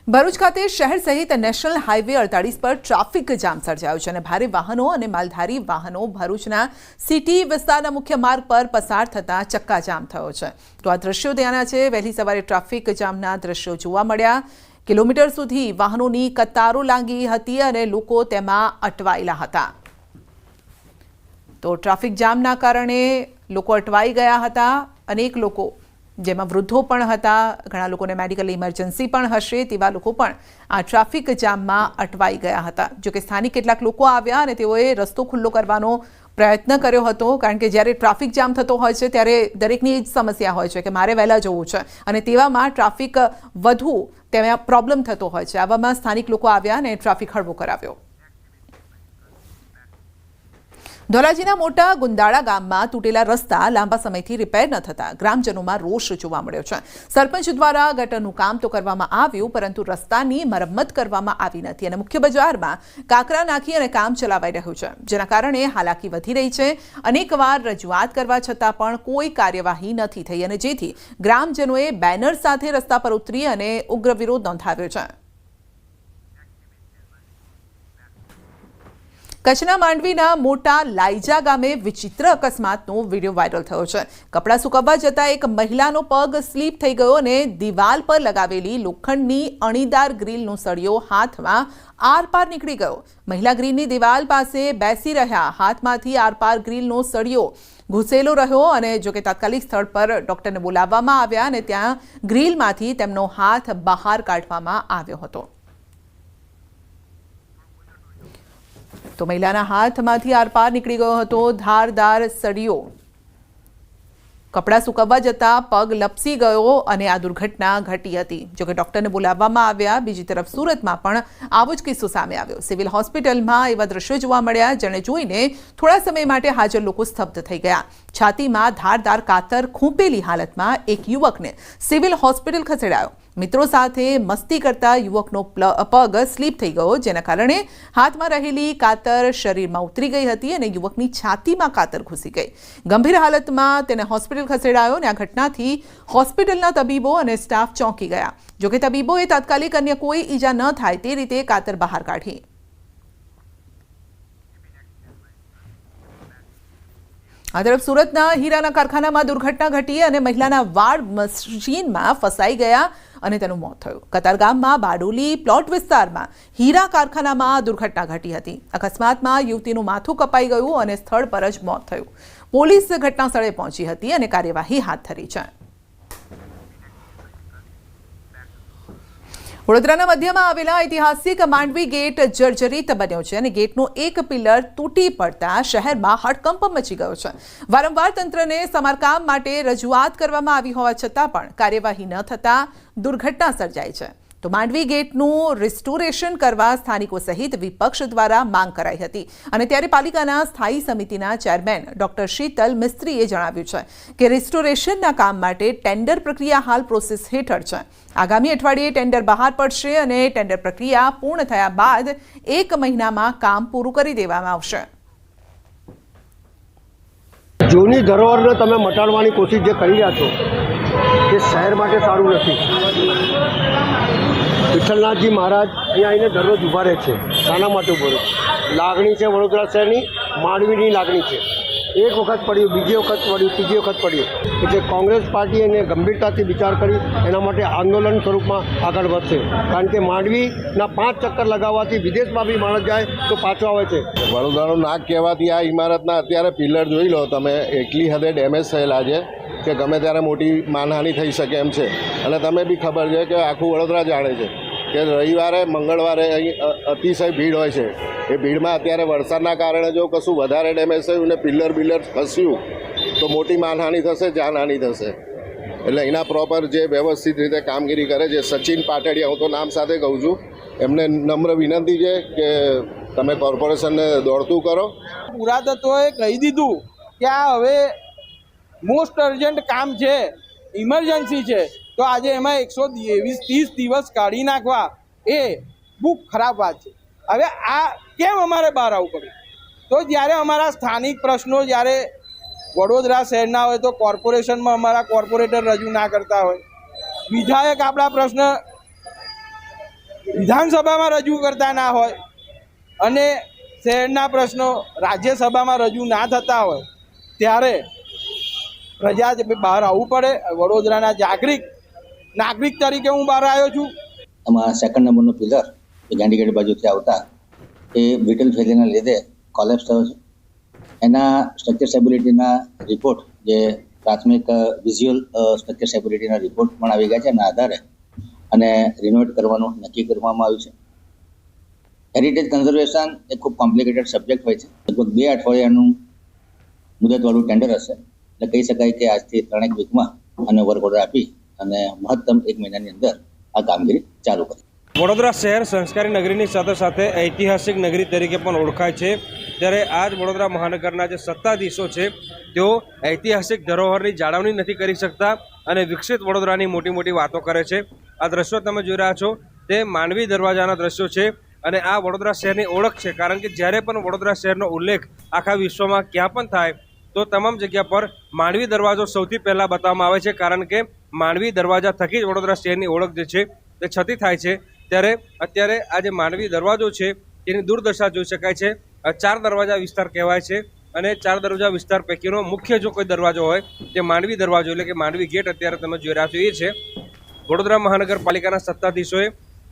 ભરૂચ ખાતે શહેર સહિત નેશનલ હાઈવે 48 પર ટ્રાફિક જામ સર્જાયો છે અને ભારે વાહનો અને માલધારી વાહનો ભરૂચના સિટી વિસ્તારના મુખ્ય માર્ગ પર પસાર થતા ચક્કાજામ થયો છે। તો આ દ્રશ્યો ત્યાંના છે। વહેલી સવારે ટ્રાફિક જામના દ્રશ્યો જોવા મળ્યા। કિલોમીટર સુધી વાહનોની કતારો લાગી હતી અને લોકો તેમાં અટવાયેલા હતા। તો ટ્રાફિક જામના કારણે લોકો અટવાઈ ગયા હતા। અનેક લોકો જેમાં વૃદ્ધો પણ હતા, ઘણા લોકોને મેડિકલ ઇમરજન્સી પણ હશે તેવા લોકો પણ આ ટ્રાફિક જામમાં અટવાઈ ગયા હતા। જો કે સ્થાનિક કેટલાક લોકો આવ્યા અને તેઓએ રસ્તો ખુલ્લો કરવાનો પ્રયત્ન કર્યો હતો, કારણ કે જ્યારે ટ્રાફિક જામ થતો હોય છે ત્યારે દરેકની જ સમસ્યા હોય છે કે મારે વહેલા જવું છે અને તેવામાં ટ્રાફિક વધુ તેમાં પ્રોબ્લેમ થતો હોય છે। આવામાં સ્થાનિક લોકો આવ્યા અને ટ્રાફિક હળવો કરાવ્યો। ધોરાજીના મોટા ગુંદાળા ગામમાં તૂટેલા રસ્તા લાંબા સમયથી રિપેર ન થતા ગ્રામજનોમાં રોષ જોવા મળ્યો છે। સરપંચ દ્વારા ગટરનું કામ તો કરવામાં આવ્યું, પરંતુ રસ્તાની મરમ્મત કરવામાં આવી નથી અને મુખ્ય બજારમાં કાંકરા નાખી અને કામ ચલાવાઈ રહ્યું છે, જેના કારણે હાલાકી વધી રહી છે। અનેકવાર રજૂઆત કરવા છતાં પણ કોઈ કાર્યવાહી નથી થઈ અને જેથી ગ્રામજનોએ બેનર સાથે રસ્તા પર ઉતરી અને ઉગ્ર વિરોધ નોંધાવ્યો છે। કચ્છના માંડવીના મોટા લાઈજા ગામે વિચિત્ર અકસ્માતનો વિડીયો વાયરલ થયો છે। કપડાં સુકવવા જતાં એક મહિલાનો પગ સ્લીપ થઈ ગયો અને દિવાલ પર લગાવેલી લોખંડની અણીદાર ગ્રીલનો સળિયો હાથમાં આરપાર નીકળી ગયો। મહિલા ગ્રીલની દિવાલ પાસે બેસી રહ્યા, હાથમાંથી આરપાર ગ્રીલનો સળિયો ઘૂસેલો રહ્યો અને જોકે તાત્કાલિક સ્થળ પર ડોક્ટરને બોલાવવામાં આવ્યા અને ત્યાં ગ્રીલમાંથી તેમનો હાથ બહાર કાઢવામાં આવ્યો હતો। તો મહિલાના હાથમાંથી આરપાર નીકળી ગયો હતો ધારદાર સળિયો। કપડાં સુકવવા જતાં પગ લપસી ગયો અને આ દુર્ઘટના ઘટી હતી। જોકે ડોક્ટરને બોલાવવામાં આવ્યા। બીજી તરફ સુરતમાં પણ આવો જ કિસ્સો સામે આવ્યો। સિવિલ હોસ્પિટલમાં એવા દ્રશ્યો જોવા મળ્યા જેને જોઈને થોડા સમય માટે હાજર લોકો સ્તબ્ધ થઈ ગયા। છાતીમાં ધારદાર કાતર ખૂંપેલી હાલતમાં એક યુવકને સિવિલ હોસ્પિટલ ખસેડાયો। મિત્રો સાથે મસ્તી કરતા યુવકનો પગ સ્લીપ થઈ ગયો, જેના કારણે હાથમાં રહેલી કાતર શરીરમાં ઉતરી ગઈ હતી અને યુવકની છાતીમાં કાતર ઘૂસી ગઈ। ગંભીર હાલતમાં તેને હોસ્પિટલ ખસેડાયો અને આ ઘટનાથી હોસ્પિટલના તબીબો અને સ્ટાફ ચોંકી ગયા। જોકે તબીબોએ તાત્કાલિક અન્ય કોઈ ઈજા ન થાય તે રીતે કાતર બહાર કાઢી। આ તરફ સુરતના હીરાના કારખાનામાં દુર્ઘટના ઘટી અને મહિલાના વાળ મશીનમાં ફસાઈ ગયા અને તેનું મોત થયું। કતારગામમાં બારડોલી પ્લોટ વિસ્તારમાં હીરા કારખાનામાં દુર્ઘટના ઘટી હતી। અકસ્માતમાં યુવતીનું માથું કપાઈ ગયું અને સ્થળ પર જ મોત થયું। પોલીસ ઘટના સ્થળે પહોંચી હતી અને કાર્યવાહી હાથ ધરી છે। વડોદરાના મધ્યમાં આવેલા ઐતિહાસિક માંડવી ગેટ જર્જરિત બન્યો છે અને ગેટનો એક પિલર તૂટી પડતા શહેરમાં હડકંપ મચી ગયો છે। વારંવાર તંત્રને સમારકામ માટે રજૂઆત કરવામાં આવી હોવા છતાં પણ કાર્યવાહી ન થતા દુર્ઘટના સર્જાઈ છે। તો માંડવી ગેટનું રિસ્ટોરેશન કરવા સ્થાનિકો સહિત વિપક્ષ દ્વારા માંગ કરાઈ હતી અને ત્યારે પાલિકાના સ્થાયી સમિતિના ચેરમેન ડોક્ટર શીતલ મિસ્ત્રીએ જણાવ્યું છે કે રિસ્ટોરેશનના કામ માટે ટેન્ડર પ્રક્રિયા હાલ પ્રોસેસ હેઠળ છે। આગામી અઠવાડિયે ટેન્ડર બહાર પડશે અને ટેન્ડર પ્રક્રિયા પૂર્ણ થયા બાદ 1 મહિનામાં કામ પૂરું કરી દેવામાં આવશે। જૂની ધરોહરને તમે મટાડવાની કોશિશ જે કરી રહ્યા છો તે શહેર માટે સારું નથી। વિઠ્ઠલનાથજી મહારાજ અહીંયા આવીને દરરોજ ઊભા રહે છે। શાના માટે ઊભો રહે? લાગણી છે વડોદરા શહેરની, માંડવીની લાગણી છે। એક વખત પડ્યું, બીજી વખત પડ્યું, ત્રીજી વખત પડ્યું, એટલે કોંગ્રેસ પાર્ટી એને ગંભીરતાથી વિચાર કરી એના માટે આંદોલન સ્વરૂપમાં આગળ વધશે। કારણ કે માંડવીના 5 ચક્કર લગાવવાથી વિદેશમાં બી માણસ જાય તો પાછો આવે છે। વડોદરાનું નાક કહેવાથી આ ઇમારતના અત્યારે પિલર જોઈ લો તમે, એટલી હદે ડેમેજ થયેલા છે કે ગમે ત્યારે મોટી માનહાનિ થઈ શકે એમ છે। અને તમે બી ખબર છે કે આખું વડોદરા જાણે છે કે રવિવારે મંગળવારે અહીં અતિશય ભીડ હોય છે। એ ભીડમાં અત્યારે વરસાદના કારણે જો કશું વધારે ડેમેજ થયું ને પિલર ખસ્યું તો મોટી માનહાનિ થશે, જાનહાનિ થશે। એટલે એના પ્રોપર જે વ્યવસ્થિત રીતે કામગીરી કરે છે સચિન પાટડિયા, હું તો નામ સાથે કહું છું, એમને નમ્ર વિનંતી છે કે તમે કોર્પોરેશનને દોડતું કરો। પુરાતત્વએ કહી દીધું કે આ હવે મોસ્ટ અર્જન્ટ કામ છે, ઇમરજન્સી છે, તો આજે એમાં 130 દિવસ કાઢી નાખવા એ બહુ ખરાબ વાત છે। હવે આ કેમ અમારે બહાર આવવું પડ્યું? તો જ્યારે અમારા સ્થાનિક પ્રશ્નો જ્યારે વડોદરા શહેરના હોય તો કોર્પોરેશનમાં અમારા કોર્પોરેટર રજૂ ના કરતા હોય, વિધાયક આપણા પ્રશ્ન વિધાનસભામાં રજૂ કરતા ના હોય અને શહેરના પ્રશ્નો રાજ્યસભામાં રજૂ ના થતા હોય ત્યારે પ્રજા બહાર આવવું પડે. વડોદરાના જાગૃત નાગરિક તરીકે હું બહાર આવ્યો છું. આમાં સેકન્ડ નંબરનો પિલર એ ગાંધીગેટ બાજુથી આવતા એ બ્રિટલ ફેલિયરના લીધે કોલેપ્સ થયો છે. એના સ્ટ્રક્ચર સ્ટેબિલિટીના રિપોર્ટ જે પ્રાથમિક વિઝ્યુઅલ સ્ટ્રક્ચર સ્ટેબિલિટીના રિપોર્ટ પણ આવી ગયા છે. એના આધારે અને રિનોવેટ કરવાનું નક્કી કરવામાં આવ્યું છે. હેરિટેજ કન્ઝર્વેશન એ ખૂબ કોમ્પ્લિકેટેડ સબ્જેક્ટ હોય છે. લગભગ 2 અઠવાડિયાનું મુદતવાળું ટેન્ડર હશે. એટલે કહી શકાય કે આજથી 3 વીકમાં અને વર્ક ઓર્ડર આપી અને મહત્તમ 1 મહિનાની અંદર આ કામગીરી ચાલુ કરી. વડોદરા શહેર સંસ્કારી નગરીની સાથે સાથે ઐતિહાસિક નગરી તરીકે પણ ઓળખાય છે. ત્યારે આજ વડોદરા મહાનગરના જે સત્તાધીશો છે તેઓ ઐતિહાસિક ધરોહરની જાળવણી નથી કરી શકતા અને વિકસિત વડોદરાની મોટી મોટી વાતો કરે છે. આ દ્રશ્યો તમે જોઈ રહ્યા છો તે માંડવી દરવાજાના દ્રશ્યો છે અને આ વડોદરા શહેરની ઓળખ છે. કારણ કે જ્યારે પણ વડોદરા શહેરનો ઉલ્લેખ આખા વિશ્વમાં ક્યાં પણ થાય તો તમામ જગ્યા પર માંડવી દરવાજો સૌથી પહેલાં બતાવવામાં આવે છે. કારણ કે માંડવી દરવાજા થકી જ વડોદરા શહેરની ઓળખ જે છે તે છતી થાય છે. ત્યારે અત્યારે આ જે માંડવી દરવાજો છે તેની દુર્દશા જોઈ શકાય છે. 4 દરવાજા વિસ્તાર કહેવાય છે અને 4 દરવાજા વિસ્તાર પૈકીનો મુખ્ય જો કોઈ દરવાજો હોય તે માંડવી દરવાજો એટલે કે માંડવી ગેટ અત્યારે તમે જોઈ રહ્યા છો એ છે. વડોદરા મહાનગરપાલિકાના સત્તાધીશોએ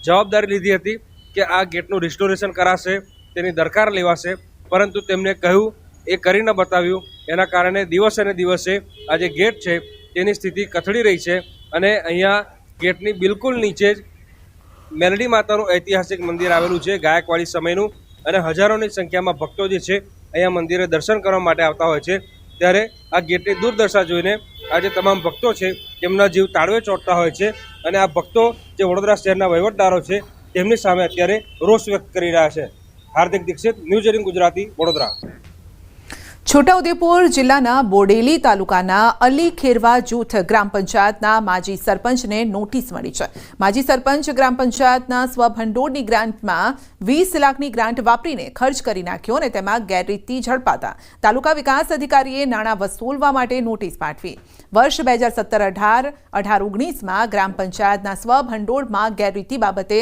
જવાબદારી લીધી હતી કે આ ગેટનું રિસ્ટોરેશન કરાશે, તેની દરકાર લેવાશે, પરંતુ તેમને કહ્યું એ કરી ન બતાવ્યું. એના કારણે દિવસે ને દિવસે આ જે ગેટ છે તેની સ્થિતિ કથળી રહી છે અને અહીંયા ગેટની બિલકુલ નીચે જ મેલડી માતાનું ઐતિહાસિક મંદિર આવેલું છે ગાયકવાડી સમયનું અને હજારોની સંખ્યામાં ભક્તો જે છે અહીંયા મંદિરે દર્શન કરવા માટે આવતા હોય છે. ત્યારે આ ગેટની દુર્દશા જોઈને આજે તમામ ભક્તો છે તેમના જીવ તાળવે ચોંટતા હોય છે અને આ ભક્તો જે વડોદરા શહેરના વહીવટદારો છે તેમની સામે અત્યારે રોષ વ્યક્ત કરી રહ્યા છે. હાર્દિક દીક્ષિત, ન્યૂઝ 18 ગુજરાતી, વડોદરા. છોટાઉદેપુર જિલ્લાના બોડેલી તાલુકાના અલી ખેરવા જૂથ ગ્રામ પંચાયતના માજી સરપંચને નોટિસ મળી છે. માજી સરપંચ ગ્રામ પંચાયતના સ્વભંડોળની ગ્રાન્ટમાં 20 લાખની ગ્રાન્ટ વાપરીને ખર્ચ કરી નાખ્યો અને તેમાં ગેરરીતિ ઝડપાતા તાલુકા વિકાસ અધિકારીએ નાણાં વસૂલવા માટે નોટિસ પાઠવી. વર્ષ 2017-18, 18-19માં ગ્રામ પંચાયતના સ્વભંડોળમાં ગેરરીતિ બાબતે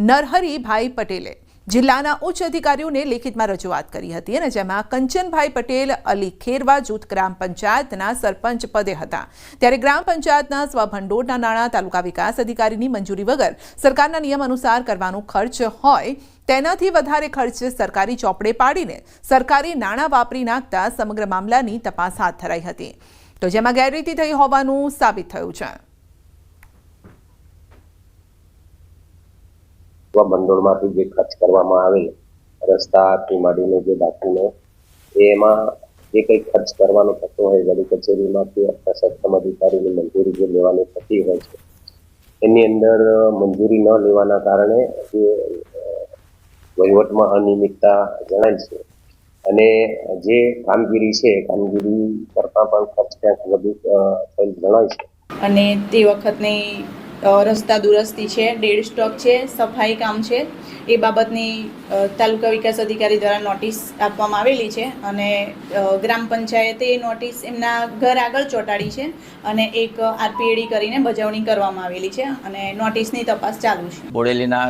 નરહરીભાઈ પટેલે જિલ્લાના ઉચ્ચ અધિકારીઓને લેખિતમાં રજૂઆત કરી હતી અને જેમાં કંચનભાઈ પટેલ અલી ખેરવા જૂથ ગ્રામ પંચાયતના સરપંચ પદે હતા. ત્યારે ગ્રામ પંચાયતના સ્વભંડોળના નાણાં તાલુકા વિકાસ અધિકારીની મંજૂરી વગર સરકારના નિયમ અનુસાર કરવાનો ખર્ચ હોય તેનાથી વધારે ખર્ચ સરકારી ચોપડે પાડીને સરકારી નાણાં વાપરી નાખતા સમગ્ર મામલાની તપાસ હાથ ધરાઈ હતી. તો જેમાં ગેરરીતિ થઈ હોવાનું સાબિત થયું છે. ભંડોળમાંથી જે ખર્ચ કરવામાં આવેલ રસ્તાથી માંડીને જે બાકીનો એમાં જે કંઈ ખર્ચ કરવાનો થતો હોય વડી કચેરીમાંથી અથવા સક્ષમ અધિકારીની મંજૂરી જે લેવાની થતી હોય છે એની અંદર મંજૂરી ન લેવાના કારણે જે વહીવટમાં અનિયમિતતા જણાય છે અને જે કામગીરી છે કામગીરી કરતાં પણ ખર્ચ ક્યાંક વધુ થયેલ જણાય છે. અને તે વખતની રસ્તા દુરસ્તી છે, ડેડ સ્ટોક છે, સફાઈ કામ છે, એ બાબતની તાલુકા વિકાસ અધિકારી દ્વારા નોટિસ આપવામાં આવેલી છે અને ગ્રામ પંચાયતે એ નોટિસ એમના ઘર આગળ ચોંટાડી છે અને એક આરપીએડી કરીને બજાવણી કરવામાં આવેલી છે અને નોટિસની તપાસ ચાલુ છે. બોડેલીના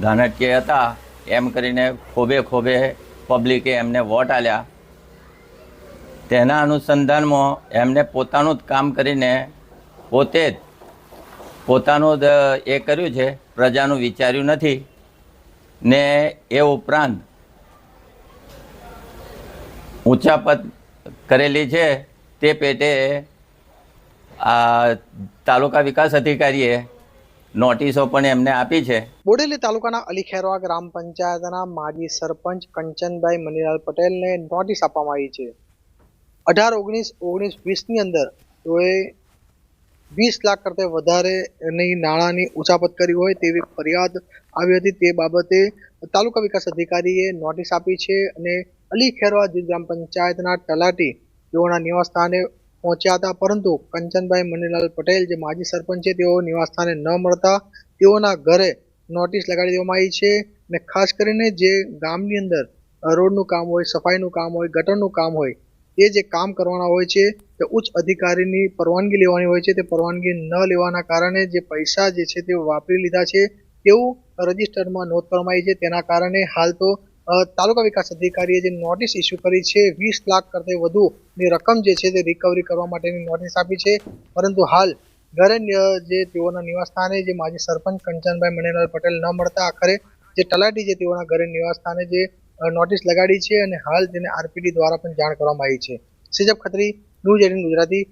ધાનાટ્ય હતા એમ કરીને ખોબે પબ્લિકે એમને વોટ આલ્યા. તેના અનુસંધાનમાં એમને પોતાનું જ કામ કરીને પોતે જ પોતાનું જ એ કર્યું છે, પ્રજાનું વિચાર્યું નથી ને એ ઉપરાંત ઊંચાપત કરેલી છે તે પેટે આ તાલુકા વિકાસ અધિકારીએ નોટિસો પણ એમને આપી છે. બોડેલી તાલુકાના અલી ખેરવા ગ્રામ પંચાયતના માજી સરપંચ કંચનભાઈ મનીલાલ પટેલને નોટિસ આપવામાં આવી છે. 18-19-20ની અંદર તેઓએ 20 લાખ કરતાં વધારેની નાણાંની ઉચાપત કરી હોય તેવી ફરિયાદ આવી હતી. તે બાબતે તાલુકા વિકાસ અધિકારીએ નોટિસ આપી છે અને અલી ખેરવા ગ્રામ પંચાયતના તલાટી તેઓના નિવાસસ્થાને પહોંચ્યા હતા, પરંતુ કંચનભાઈ મનીલાલ પટેલ જે માજી સરપંચ છે તેઓ નિવાસસ્થાને ન મળતા તેઓના ઘરે નોટિસ લગાડી દેવામાં આવી છે. અને ખાસ કરીને જે ગામની અંદર રોડનું કામ હોય, સફાઈનું કામ હોય, ગટરનું કામ હોય, એ જે કામ કરવાના હોય છે તે ઉચ્ચ અધિકારીની પરવાનગી લેવાની હોય છે. તે પરવાનગી ન લેવાના કારણે જે પૈસા જે છે તે વાપરી લીધા છે તેવું રજિસ્ટરમાં નોંધ કરવામાં આવી છે. તેના કારણે હાલ તો તાલુકા વિકાસ અધિકારીએ જે નોટિસ ઇસ્યુ કરી છે 20 લાખ કરતા વધુની રકમ જે છે તે રિકવરી કરવા માટેની નોટિસ આપી છે. પરંતુ હાલ ઘરે જે તેઓના નિવાસસ્થાને જે માજી સરપંચ કંચનભાઈ મણિલાલ પટેલ ન મળતા આખરે જે તલાટી છે તેઓના ઘરે નિવાસસ્થાને જે નોટિસ લગાડી છે અને હાલ તેને આરપીડી દ્વારા પણ જાણ કરવામાં આવી છે. સિજબ ખત્રી, ન્યૂઝ 18 ગુજરાતી,